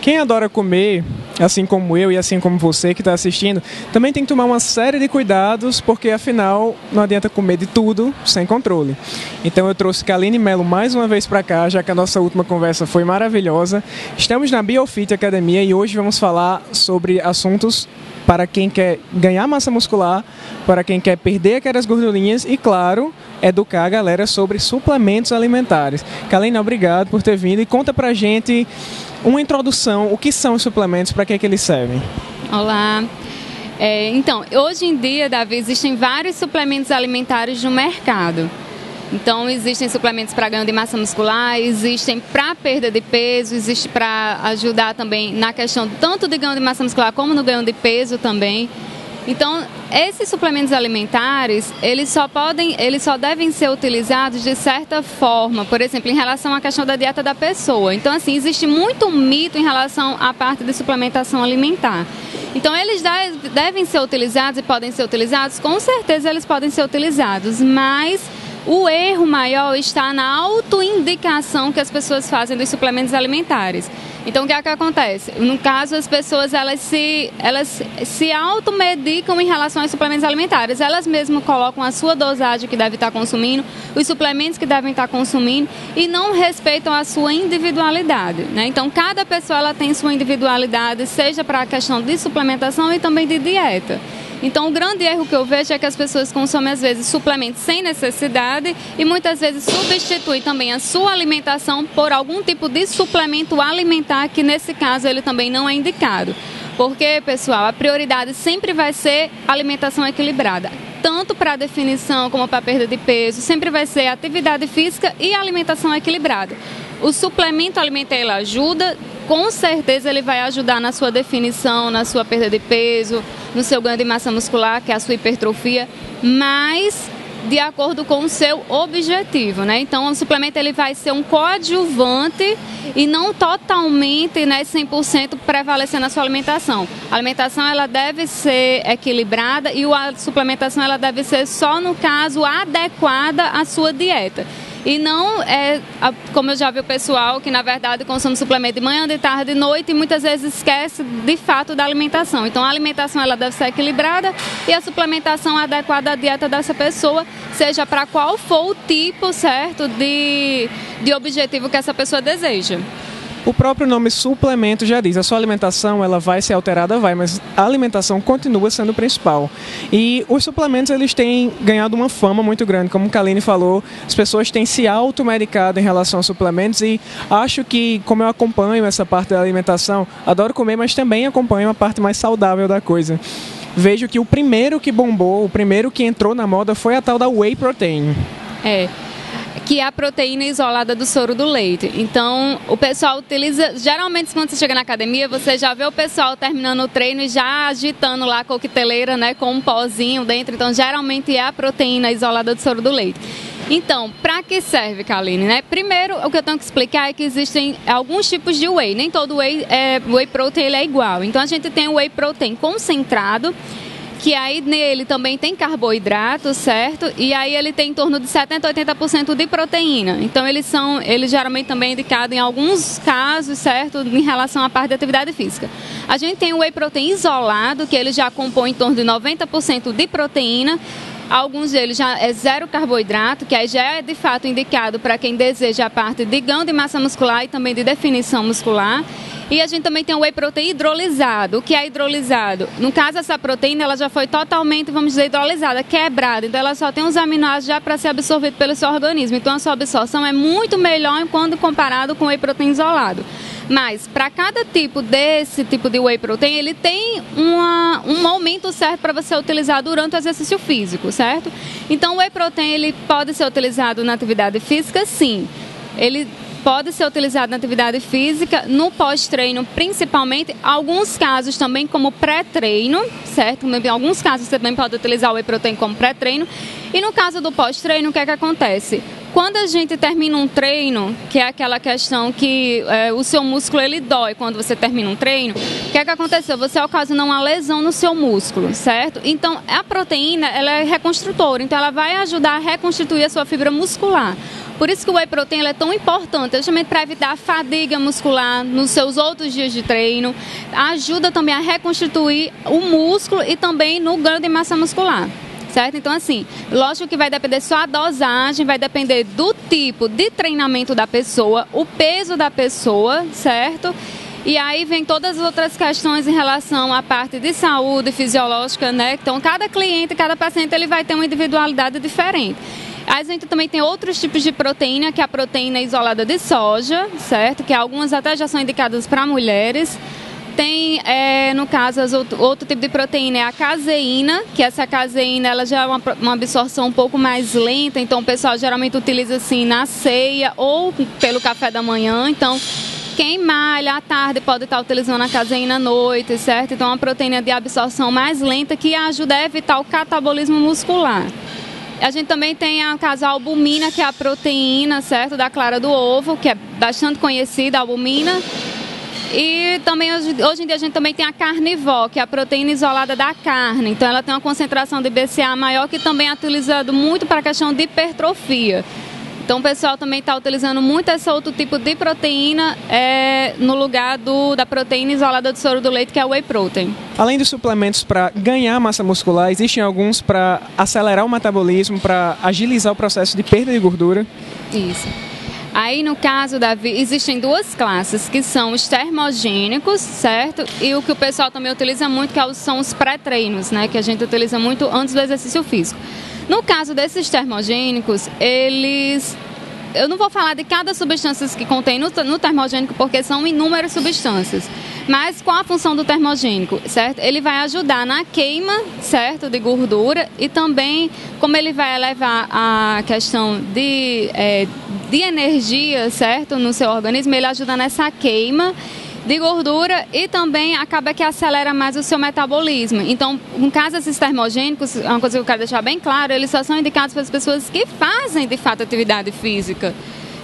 Quem adora comer, assim como eu e assim como você que está assistindo, também tem que tomar uma série de cuidados, porque afinal não adianta comer de tudo sem controle. Então eu trouxe Kaline Mello mais uma vez para cá, já que a nossa última conversa foi maravilhosa. Estamos na Biofit Academia e hoje vamos falar sobre assuntos para quem quer ganhar massa muscular, para quem quer perder aquelas gordurinhas e, claro, educar a galera sobre suplementos alimentares. Kaline, obrigado por ter vindo e conta pra gente uma introdução, o que são os suplementos, para que é que eles servem? Olá. Então, hoje em dia, Davi, existem vários suplementos alimentares no mercado. Então, existem suplementos para ganho de massa muscular, existem para perda de peso, existe para ajudar também na questão tanto de ganho de massa muscular como no ganho de peso também. Então, esses suplementos alimentares, eles só devem ser utilizados de certa forma, por exemplo, em relação à questão da dieta da pessoa. Então, assim, existe muito mito em relação à parte de suplementação alimentar. Então, eles devem ser utilizados e podem ser utilizados, com certeza eles podem ser utilizados, mas o erro maior está na autoindicação que as pessoas fazem dos suplementos alimentares. Então, o que é que acontece? No caso, as pessoas elas se automedicam em relação aos suplementos alimentares. Elas mesmas colocam a sua dosagem que deve estar consumindo, os suplementos que devem estar consumindo e não respeitam a sua individualidade, né? Então, cada pessoa ela tem sua individualidade, seja para a questão de suplementação e também de dieta. Então, o grande erro que eu vejo é que as pessoas consomem, às vezes, suplementos sem necessidade e muitas vezes substituem também a sua alimentação por algum tipo de suplemento alimentar, que nesse caso ele também não é indicado. Porque, pessoal, a prioridade sempre vai ser alimentação equilibrada. Tanto para a definição como para a perda de peso, sempre vai ser atividade física e alimentação equilibrada. O suplemento alimentar ele ajuda, com certeza ele vai ajudar na sua definição, na sua perda de peso, no seu ganho de massa muscular, que é a sua hipertrofia, mas de acordo com o seu objetivo, né? Então, o suplemento ele vai ser um coadjuvante e não totalmente, né, 100% prevalecendo na sua alimentação. A alimentação ela deve ser equilibrada e a suplementação ela deve ser só no caso adequada à sua dieta. E não como eu já vi o pessoal que na verdade consome suplemento de manhã, de tarde, de noite e muitas vezes esquece de fato da alimentação. Então a alimentação ela deve ser equilibrada e a suplementação adequada à dieta dessa pessoa, seja para qual for o tipo certo de objetivo que essa pessoa deseja. O próprio nome suplemento já diz, a sua alimentação ela vai ser alterada, mas a alimentação continua sendo o principal. E os suplementos eles têm ganhado uma fama muito grande, como a Kaline falou, as pessoas têm se automedicado em relação aos suplementos e acho que, como eu acompanho essa parte da alimentação, adoro comer, mas também acompanho a parte mais saudável da coisa. Vejo que o primeiro que bombou, o primeiro que entrou na moda foi a tal da Whey Protein. Que é a proteína isolada do soro do leite. Então, o pessoal utiliza... Geralmente, quando você chega na academia, você já vê o pessoal terminando o treino e já agitando lá a coqueteleira, né, com um pozinho dentro. Então, geralmente é a proteína isolada do soro do leite. Então, para que serve, Kaline, né? Primeiro, o que eu tenho que explicar é que existem alguns tipos de whey. Nem todo whey protein ele é igual. Então, a gente tem o whey protein concentrado, que aí nele também tem carboidrato, certo? E aí ele tem em torno de 70% a 80% de proteína. Então eles geralmente também indicados em alguns casos, certo? Em relação à parte da atividade física. A gente tem o whey protein isolado, que ele já compõe em torno de 90% de proteína. Alguns deles já é zero carboidrato, que aí já é de fato indicado para quem deseja a parte de ganho de massa muscular e também de definição muscular. E a gente também tem o whey protein hidrolisado. O que é hidrolisado? No caso, essa proteína ela já foi totalmente, vamos dizer, hidrolisada, quebrada. Então, ela só tem os aminoácidos já para ser absorvido pelo seu organismo. Então, a sua absorção é muito melhor quando comparado com o whey protein isolado. Mas, para cada tipo desse tipo de whey protein, ele tem um aumento certo para você utilizar durante o exercício físico, certo? Então, o whey protein ele pode ser utilizado na atividade física, sim. Ele pode ser utilizado na atividade física, no pós-treino principalmente, alguns casos também como pré-treino, certo? Em alguns casos você também pode utilizar o whey protein como pré-treino. E no caso do pós-treino, o que é que acontece? Quando a gente termina um treino, que é aquela questão que o seu músculo ele dói quando você termina um treino, o que é que aconteceu? Você ocasionou uma lesão no seu músculo, certo? Então, a proteína ela é reconstrutora, então ela vai ajudar a reconstituir a sua fibra muscular. Por isso que o whey protein é tão importante, justamente para evitar a fadiga muscular nos seus outros dias de treino, ajuda também a reconstituir o músculo e também no ganho de massa muscular. Certo? Então, assim, lógico que vai depender só a dosagem, vai depender do tipo de treinamento da pessoa, o peso da pessoa, certo? E aí vem todas as outras questões em relação à parte de saúde fisiológica, né? Então, cada cliente, cada paciente, ele vai ter uma individualidade diferente. A gente também tem outros tipos de proteína, que é a proteína isolada de soja, certo? Que algumas até já são indicadas para mulheres. Tem, no caso, outro tipo de proteína é a caseína, que essa caseína ela já é uma absorção um pouco mais lenta, então o pessoal geralmente utiliza assim na ceia ou pelo café da manhã. Então, quem malha à tarde pode estar utilizando a caseína à noite, certo? Então, é uma proteína de absorção mais lenta que ajuda a evitar o catabolismo muscular. A gente também tem a albumina, que é a proteína, certo, da clara do ovo, que é bastante conhecida, a albumina. E também hoje em dia a gente também tem a carnivore, que é a proteína isolada da carne. Então ela tem uma concentração de BCAA maior, que também é utilizado muito para a questão de hipertrofia. Então o pessoal também está utilizando muito esse outro tipo de proteína no lugar da proteína isolada do soro do leite, que é o whey protein. Além dos suplementos para ganhar massa muscular, existem alguns para acelerar o metabolismo, para agilizar o processo de perda de gordura? Isso. Aí, no caso, Davi, existem duas classes, que são os termogênicos, certo? E o que o pessoal também utiliza muito, são os pré-treinos, né? Que a gente utiliza muito antes do exercício físico. No caso desses termogênicos, eu não vou falar de cada substância que contém no termogênico, porque são inúmeras substâncias. Mas qual a função do termogênico, certo? Ele vai ajudar na queima, certo, de gordura, e também, como ele vai elevar a questão de energia, certo, no seu organismo, ele ajuda nessa queima de gordura e também acaba que acelera mais o seu metabolismo. Então, no caso desses termogênicos, uma coisa que eu quero deixar bem claro, eles só são indicados para as pessoas que fazem, de fato, atividade física,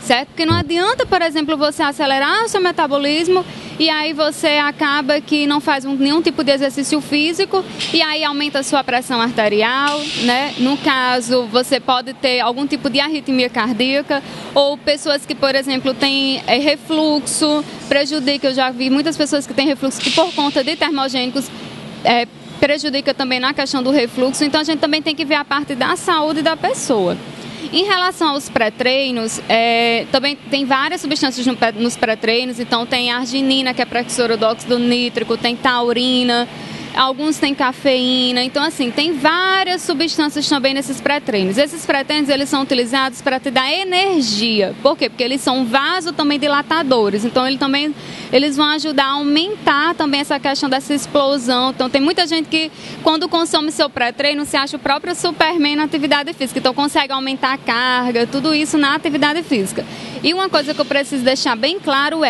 certo? Porque não adianta, por exemplo, você acelerar o seu metabolismo e aí você acaba que não faz nenhum tipo de exercício físico e aí aumenta a sua pressão arterial, né? No caso, você pode ter algum tipo de arritmia cardíaca ou pessoas que, por exemplo, têm refluxo, prejudica. Eu já vi muitas pessoas que têm refluxo que por conta de termogênicos prejudica também na questão do refluxo. Então, a gente também tem que ver a parte da saúde da pessoa. Em relação aos pré-treinos, também tem várias substâncias nos pré-treinos, então tem arginina, que é precursora do óxido nítrico, tem taurina, alguns têm cafeína, então assim, tem várias substâncias também nesses pré-treinos. Esses pré-treinos, eles são utilizados para te dar energia. Por quê? Porque eles são também dilatadores, então eles vão ajudar a aumentar também essa questão dessa explosão. Então tem muita gente que quando consome seu pré-treino se acha o próprio Superman na atividade física, então consegue aumentar a carga, tudo isso na atividade física. E uma coisa que eu preciso deixar bem claro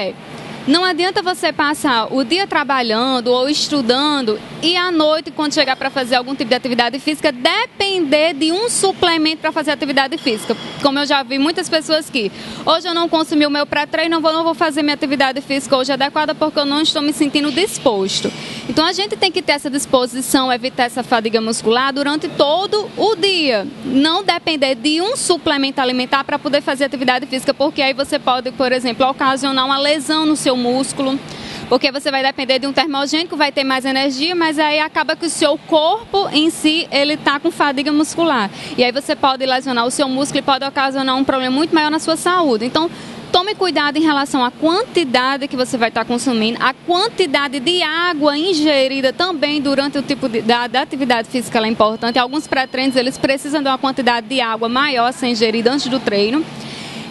não adianta você passar o dia trabalhando ou estudando e à noite, quando chegar para fazer algum tipo de atividade física, depender de um suplemento para fazer atividade física. Como eu já vi muitas pessoas que hoje eu não consumi o meu pré-treino, não vou fazer minha atividade física hoje adequada porque eu não estou me sentindo disposto. Então a gente tem que ter essa disposição, evitar essa fadiga muscular durante todo o dia. Não depender de um suplemento alimentar para poder fazer atividade física, porque aí você pode, por exemplo, ocasionar uma lesão no seu músculo, porque você vai depender de um termogênico, vai ter mais energia, mas aí acaba que o seu corpo em si, ele está com fadiga muscular. E aí você pode lesionar o seu músculo e pode ocasionar um problema muito maior na sua saúde. Então, tome cuidado em relação à quantidade que você vai estar consumindo, a quantidade de água ingerida também durante o tipo da atividade física, ela é importante. Alguns pré-treinos, eles precisam de uma quantidade de água maior a ser ingerida antes do treino.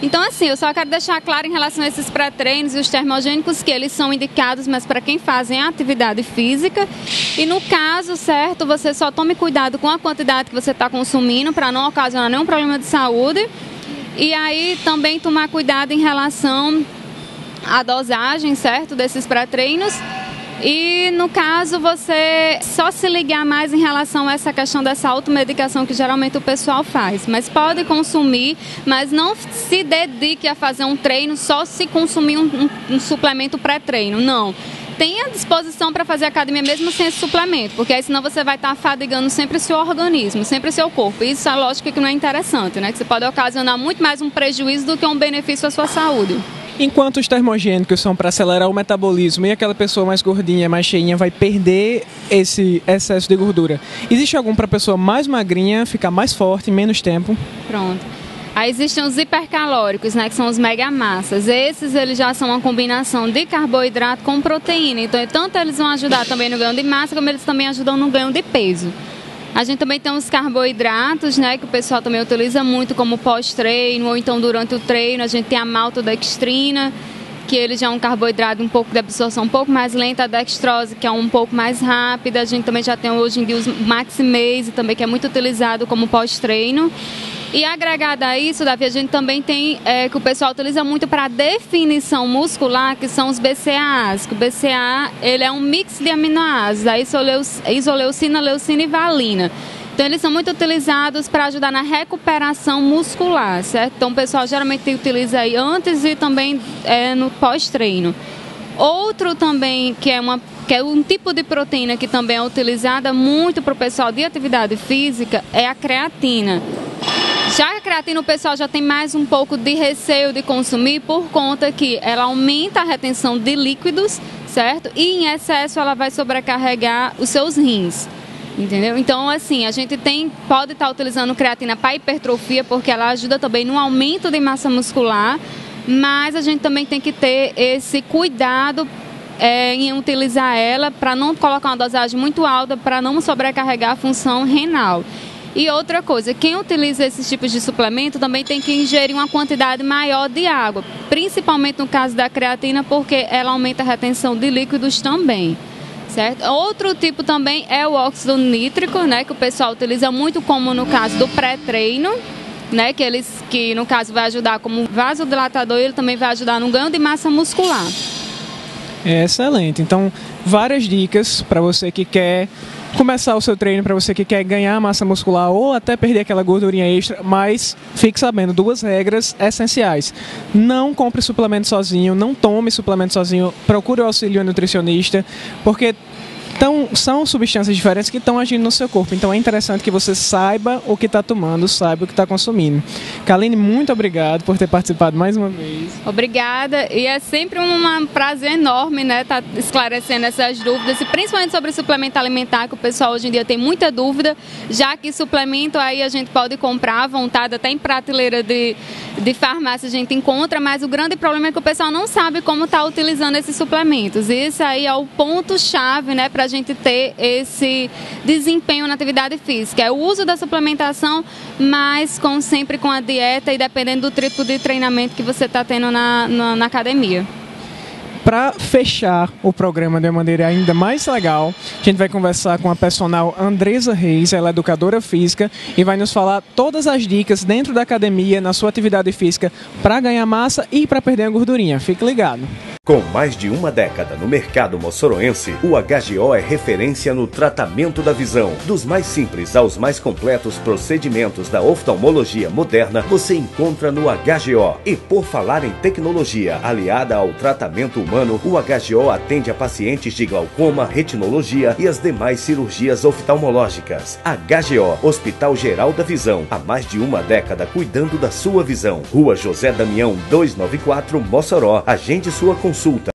Então, assim, eu só quero deixar claro em relação a esses pré-treinos e os termogênicos que eles são indicados, mas para quem fazem atividade física. E no caso, certo, você só tome cuidado com a quantidade que você está consumindo para não ocasionar nenhum problema de saúde. E aí também tomar cuidado em relação à dosagem, certo, desses pré-treinos. E no caso você só se ligar mais em relação a essa questão dessa automedicação que geralmente o pessoal faz. Mas pode consumir, mas não se dedique a fazer um treino só se consumir um suplemento pré-treino, não. tenha disposição para fazer academia mesmo sem esse suplemento, porque aí senão você vai estar fadigando sempre o seu organismo, sempre o seu corpo. Isso é lógico que não é interessante, né? Que você pode ocasionar muito mais um prejuízo do que um benefício à sua saúde. Enquanto os termogênicos são para acelerar o metabolismo e aquela pessoa mais gordinha, mais cheinha, vai perder esse excesso de gordura, existe algum para a pessoa mais magrinha ficar mais forte em menos tempo? Pronto. Aí existem os hipercalóricos, né, que são os megamassas. Esses eles já são uma combinação de carboidrato com proteína. Então, tanto eles vão ajudar também no ganho de massa, como eles também ajudam no ganho de peso. A gente também tem os carboidratos, né, que o pessoal também utiliza muito como pós-treino ou então durante o treino. A gente tem a maltodextrina, que ele já é um carboidrato um pouco de absorção um pouco mais lenta, a dextrose, que é um pouco mais rápida. A gente também já tem hoje em dia os maximase, também, que é muito utilizado como pós-treino. E agregado a isso, Davi, a gente também tem que o pessoal utiliza muito para definição muscular, que são os BCAAs. Que o BCAA ele é um mix de aminoácidos, a isoleucina, leucina e valina. Então, eles são muito utilizados para ajudar na recuperação muscular, certo? Então, o pessoal geralmente utiliza aí antes e também no pós-treino. Outro também, que é um tipo de proteína que também é utilizada muito para o pessoal de atividade física, é a creatina. Já a creatina o pessoal já tem mais um pouco de receio de consumir por conta que ela aumenta a retenção de líquidos, certo? E em excesso ela vai sobrecarregar os seus rins, entendeu? Então, assim, a gente pode estar utilizando creatina para hipertrofia porque ela ajuda também no aumento de massa muscular, mas a gente também tem que ter esse cuidado em utilizar ela para não colocar uma dosagem muito alta, para não sobrecarregar a função renal. E outra coisa, quem utiliza esses tipos de suplemento também tem que ingerir uma quantidade maior de água, principalmente no caso da creatina, porque ela aumenta a retenção de líquidos também, certo? Outro tipo também é o óxido nítrico, né, que o pessoal utiliza muito como no caso do pré-treino, né, que no caso vai ajudar como vasodilatador e ele também vai ajudar no ganho de massa muscular. Excelente. Então, várias dicas para você que quer começar o seu treino, para você que quer ganhar massa muscular ou até perder aquela gordurinha extra, mas fique sabendo 2 regras essenciais. Não compre suplemento sozinho, não tome suplemento sozinho, procure o auxílio nutricionista, porque são substâncias diferentes que estão agindo no seu corpo. Então é interessante que você saiba o que está tomando, saiba o que está consumindo. Kaline, muito obrigado por ter participado mais uma vez. Obrigada, e é sempre um prazer enorme, né, estar esclarecendo essas dúvidas, e principalmente sobre suplemento alimentar, que o pessoal hoje em dia tem muita dúvida, já que suplemento aí a gente pode comprar à vontade, até em prateleira de farmácia a gente encontra, mas o grande problema é que o pessoal não sabe como está utilizando esses suplementos. E esse aí é o ponto-chave, né, para a gente ter esse desempenho na atividade física. É o uso da suplementação, mas sempre com a dieta e dependendo do tipo de treinamento que você está tendo na academia. Para fechar o programa de uma maneira ainda mais legal, a gente vai conversar com a personal Andresa Reis, ela é educadora física e vai nos falar todas as dicas dentro da academia, na sua atividade física, para ganhar massa e para perder a gordurinha. Fique ligado. Com mais de uma década no mercado moçoroense, o HGO é referência no tratamento da visão. Dos mais simples aos mais completos procedimentos da oftalmologia moderna, você encontra no HGO. E por falar em tecnologia aliada ao tratamento humano, o HGO atende a pacientes de glaucoma, retinologia e as demais cirurgias oftalmológicas. HGO, Hospital Geral da Visão, há mais de uma década cuidando da sua visão. Rua José Damião 294, Mossoró. Agende sua consulta